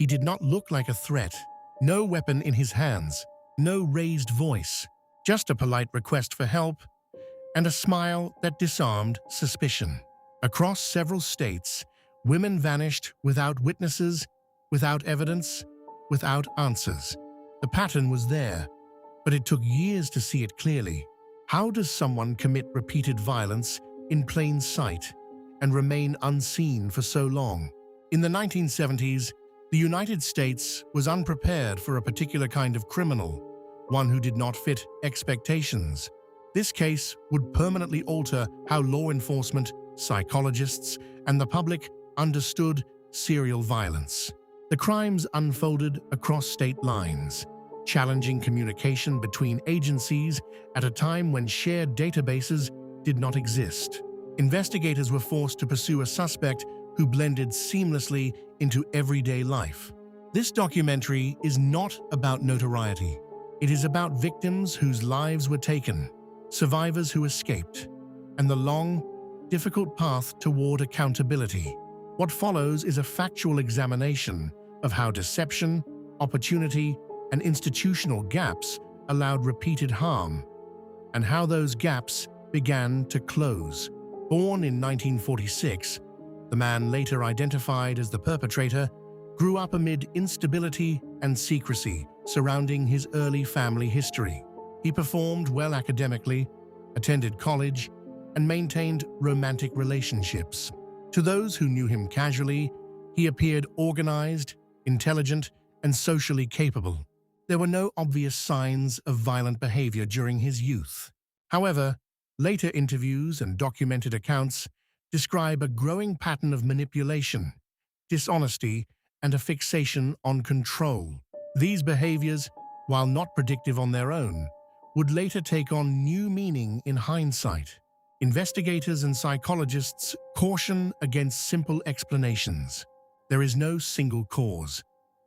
He did not look like a threat. No weapon in his hands, no raised voice, just a polite request for help and a smile that disarmed suspicion. Across several states, women vanished without witnesses, without evidence, without answers. The pattern was there, but it took years to see it clearly. How does someone commit repeated violence in plain sight and remain unseen for so long? In the 1970s, the United States was unprepared for a particular kind of criminal, one who did not fit expectations. This case would permanently alter how law enforcement, psychologists, and the public understood serial violence. The crimes unfolded across state lines, challenging communication between agencies at a time when shared databases did not exist. Investigators were forced to pursue a suspect who blended seamlessly into everyday life. This documentary is not about notoriety. It is about victims whose lives were taken, survivors who escaped, and the long, difficult path toward accountability. What follows is a factual examination of how deception, opportunity, and institutional gaps allowed repeated harm, and how those gaps began to close. Born in 1946, the man later identified as the perpetrator grew up amid instability and secrecy surrounding his early family history. He performed well academically, attended college, and maintained romantic relationships. To those who knew him casually, he appeared organized, intelligent, and socially capable. There were no obvious signs of violent behavior during his youth. However, later interviews and documented accounts describe a growing pattern of manipulation, dishonesty, and a fixation on control. These behaviors, while not predictive on their own, would later take on new meaning in hindsight. Investigators and psychologists caution against simple explanations. There is no single cause,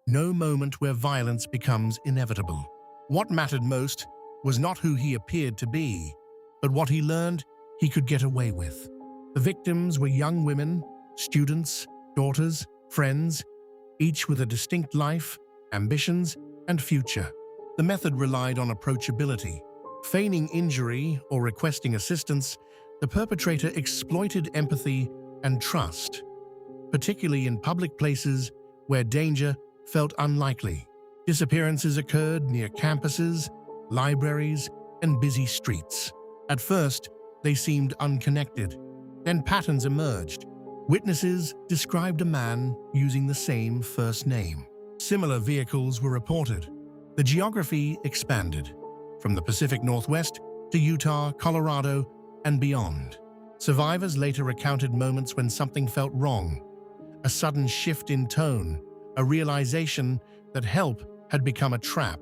no moment where violence becomes inevitable. What mattered most was not who he appeared to be, but what he learned he could get away with. The victims were young women, students, daughters, friends, each with a distinct life, ambitions, and future. The method relied on approachability. Feigning injury or requesting assistance, the perpetrator exploited empathy and trust, particularly in public places where danger felt unlikely. Disappearances occurred near campuses, libraries, and busy streets. At first, they seemed unconnected. Then patterns emerged. Witnesses described a man using the same first name. Similar vehicles were reported. The geography expanded, from the Pacific Northwest to Utah, Colorado, and beyond. Survivors later recounted moments when something felt wrong, a sudden shift in tone, a realization that help had become a trap.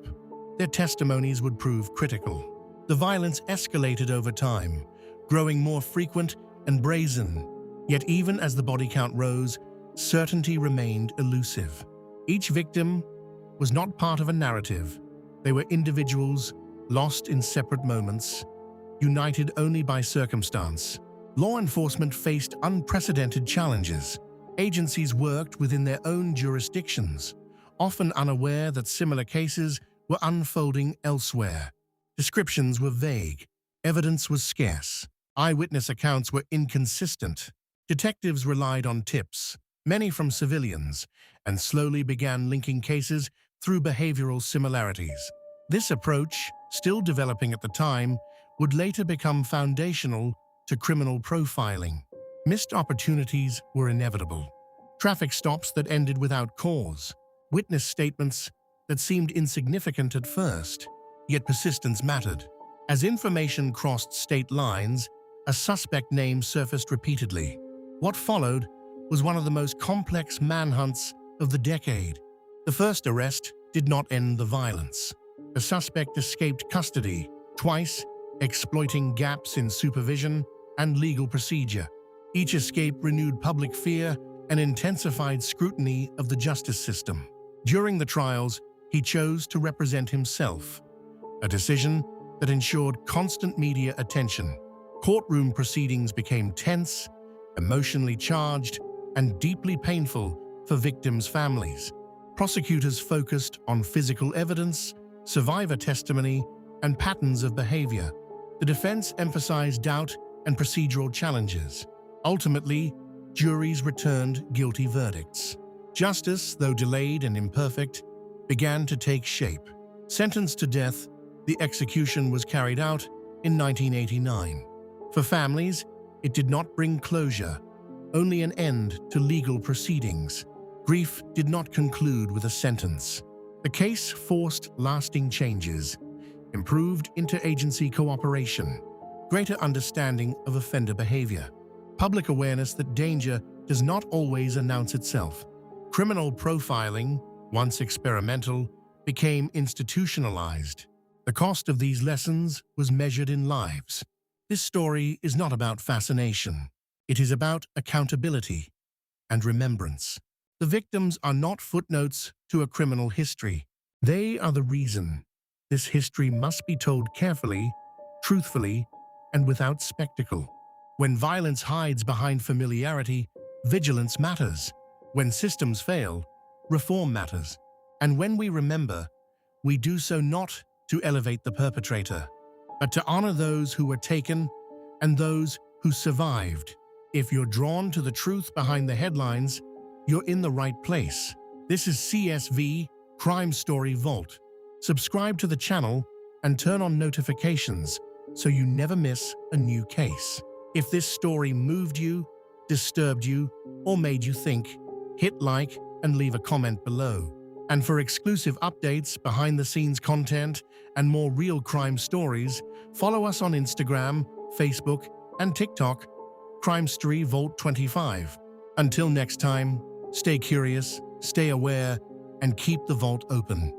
Their testimonies would prove critical. The violence escalated over time, growing more frequent and brazen. Yet even as the body count rose, certainty remained elusive. Each victim was not part of a narrative. They were individuals, lost in separate moments, united only by circumstance. Law enforcement faced unprecedented challenges. Agencies worked within their own jurisdictions, often unaware that similar cases were unfolding elsewhere. Descriptions were vague. Evidence was scarce. Eyewitness accounts were inconsistent. Detectives relied on tips, many from civilians, and slowly began linking cases through behavioral similarities. This approach, still developing at the time, would later become foundational to criminal profiling. Missed opportunities were inevitable. Traffic stops that ended without cause. Witness statements that seemed insignificant at first, yet persistence mattered. As information crossed state lines, a suspect name surfaced repeatedly. What followed was one of the most complex manhunts of the decade. The first arrest did not end the violence. The suspect escaped custody twice, exploiting gaps in supervision and legal procedure. Each escape renewed public fear and intensified scrutiny of the justice system. During the trials, he chose to represent himself, a decision that ensured constant media attention. Courtroom proceedings became tense, emotionally charged, and deeply painful for victims' families. Prosecutors focused on physical evidence, survivor testimony, and patterns of behavior. The defense emphasized doubt and procedural challenges. Ultimately, juries returned guilty verdicts. Justice, though delayed and imperfect, began to take shape. Sentenced to death, the execution was carried out in 1989. For families, it did not bring closure, only an end to legal proceedings. Grief did not conclude with a sentence. The case forced lasting changes, improved interagency cooperation, greater understanding of offender behavior, public awareness that danger does not always announce itself. Criminal profiling, once experimental, became institutionalized. The cost of these lessons was measured in lives. This story is not about fascination. It is about accountability and remembrance. The victims are not footnotes to a criminal history. They are the reason. This history must be told carefully, truthfully, and without spectacle. When violence hides behind familiarity, vigilance matters. When systems fail, reform matters. And when we remember, we do so not to elevate the perpetrator, but to honor those who were taken and those who survived. If you're drawn to the truth behind the headlines, you're in the right place. This is CSV Crime Story Vault. Subscribe to the channel and turn on notifications so you never miss a new case. If this story moved you, disturbed you, or made you think, hit like and leave a comment below. And for exclusive updates, behind-the-scenes content, and more real crime stories, follow us on Instagram, Facebook, and TikTok, Crime Story Vault 25. Until next time, stay curious, stay aware, and keep the vault open.